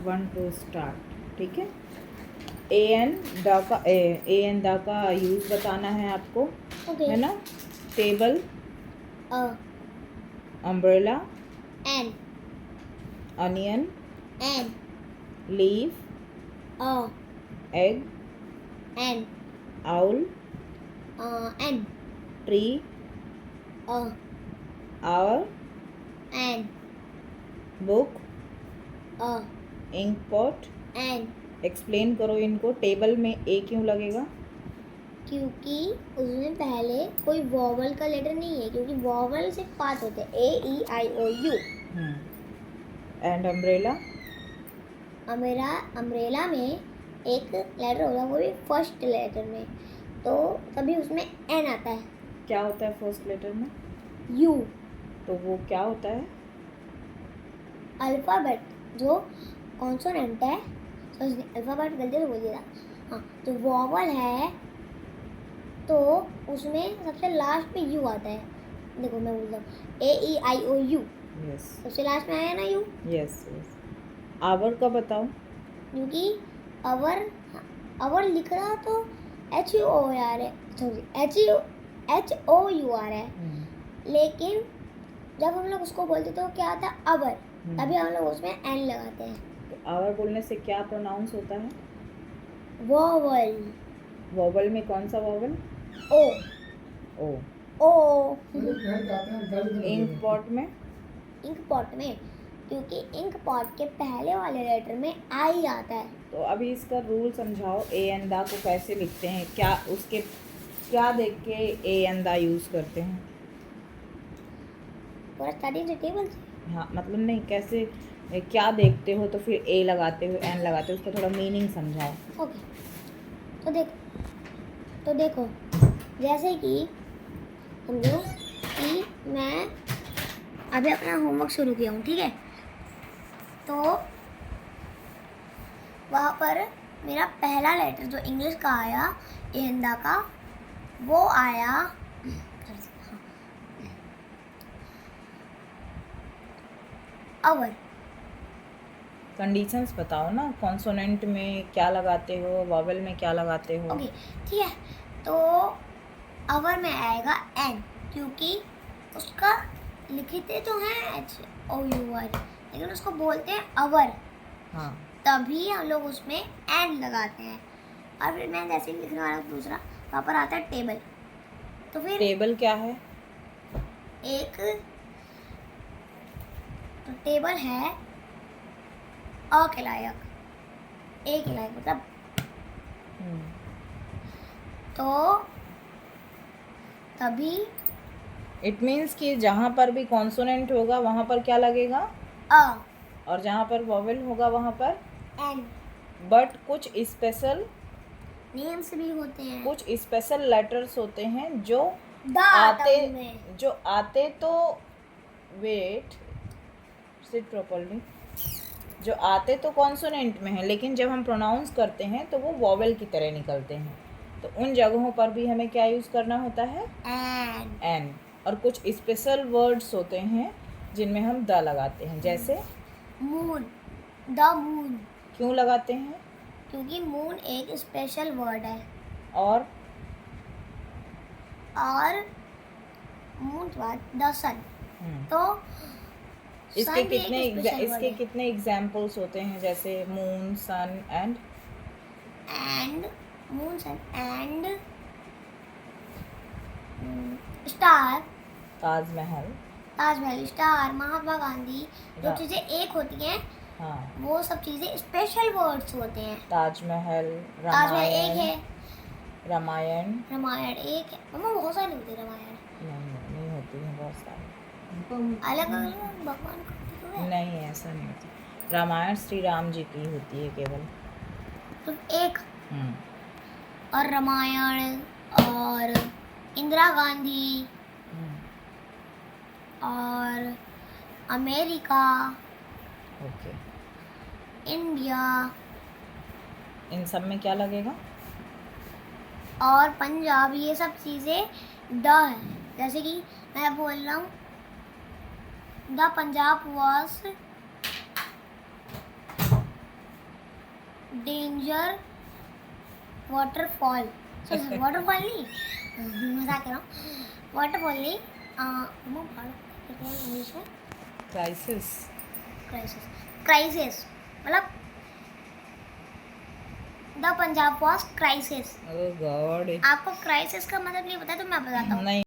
1 to start. ठीक है, A N दा का यूज बताना है आपको। है ना। Table, umbrella, an, onion, an, leaf, egg, an, owl, an, tree, hour, an, book, ink pot. An, explain करो इनको। टेबल में ए क्यों लगेगा? क्योंकि उसमें पहले कोई वॉवल का लेटर नहीं है, क्योंकि वॉवल सिर्फ 5 होते हैं, ए ई आई ओ यू। And umbrella? अम्ब्रेला में एक लेटर होता है, वो भी फर्स्ट लेटर में, तो तभी उसमें एन आता है। क्या होता है फर्स्ट लेटर में? यू। तो वो क्या होता है? अल्फ़ाबेट, जो कॉन्सोनेंट है, अल्फ़ाबेट गलती से बोल दिया। हाँ, जो वॉवल है तो उसमें सबसे लास्ट में यू आता है। देखो मैं बोलता हूँ ए ई आई ओ यू, यस, सबसे लास्ट में आया ना यू। Yes yes. आवर का बताओ। क्योंकि अवर लिख रहा तो एच यू ओ आर है, sorry H O U R है, लेकिन जब हम लोग उसको बोलते तो क्या आता है अवर, तभी हम लोग उसमें एन लगाते हैं। तो आवर बोलने से क्या प्रोनाउंस होता है? वॉवल। वॉवल में कौन सा वॉवल? ओ। ओ। ओ। इंक पॉट में? इंक पॉट में, क्योंकि इंक पॉट के पहले वाले लेटर में आई आता है। तो अभी इसका रूल समझाओ। ए एन दा को कैसे लिखते हैं? क्या उसके क्या देख के ए एन दा यूज करते हैं? पूरा स्टार्टिंग से टेबल से। हाँ, मतलब नहीं, कैसे, क्या देखते हो तो फिर ए लगाते हो, एन लगाते हो, उसका थोड़ा मीनिंग समझाओ। ओके, तो देखो जैसे कि समझो कि मैं अभी अपना होमवर्क शुरू किया हूँ, ठीक है, तो वहाँ पर मेरा पहला लेटर जो इंग्लिश का आया एंदा का, वो आया अवर। कंडीशंस बताओ ना, कॉन्सोनेंट में क्या लगाते हो, वॉवेल में क्या लगाते हो? ओके, ठीक है, तो अवर में आएगा एन, क्योंकि उसका लिखते तो हैं एच ओ यू आर, लेकिन उसको बोलते हैं अवर। हाँ, तभी हम लोग उसमें एन लगाते हैं। और फिर मैं जैसे ही लिखने वाला हूँ दूसरा, वहाँ पर आता है टेबल। तो फिर टेबल क्या है? एक तो टेबल है अ के लायक, ए के लायक, मतलब तो तभी इट मीन्स कि जहाँ पर भी कॉन्सोनेंट होगा वहाँ पर क्या लगेगा? अ, और जहाँ पर वॉवेल होगा वहाँ पर एन। बट कुछ स्पेशल नेम्स भी होते हैं, कुछ स्पेशल लेटर्स होते हैं जो आता उनमें। आते तो वेट सिट प्रॉपर्ली, जो आते तो कॉन्सोनेंट में है, लेकिन जब हम प्रोनाउंस करते हैं तो वो वॉवेल की तरह निकलते हैं। तो उन जगहों पर भी हमें क्या यूज़ करना होता है? एन। और कुछ स्पेशल वर्ड्स होते हैं जिनमें हम द लगाते हैं, जैसे मून, द मून। क्यों लगाते हैं? क्योंकि मून एक स्पेशल वर्ड है, और मून के बाद द सन, तो इसके सन भी एक स्पेशल वर्ड इसके है। कितने एग्जाम्पल्स होते हैं, जैसे moon, sun and moon, sun and star, Taj Mahal, star, Mahatma Gandhi. जो चीजें एक होती हैं, हाँ, वो सब चीजें स्पेशल वर्ड्स होते हैं। ताजमहल, एक है, रामायण एक है, मम्मा बहुत सारी होती है रामायण। नहीं होती है, बहुत सारी अलग अलग भगवान का नहीं, ऐसा नहीं होता। रामायण श्री राम जी की होती है केवल। तो एक और रामायण और इंदिरा गांधी और अमेरिका, ओके, इंडिया इन सब में क्या लगेगा? और पंजाब, ये सब चीज़ें द है। जैसे कि मैं बोल रहा हूँ the Punjab was danger waterfall, waterfall नहीं, मजाक कर रहा हूँ, वाटरफॉल नहीं, इंग्लिश में क्राइसिस। क्राइसिस, क्राइसिस मतलब the Punjab was crisis. Oh God. आपको क्राइसिस का मतलब नहीं पता तो मैं बताता हूँ। नहीं।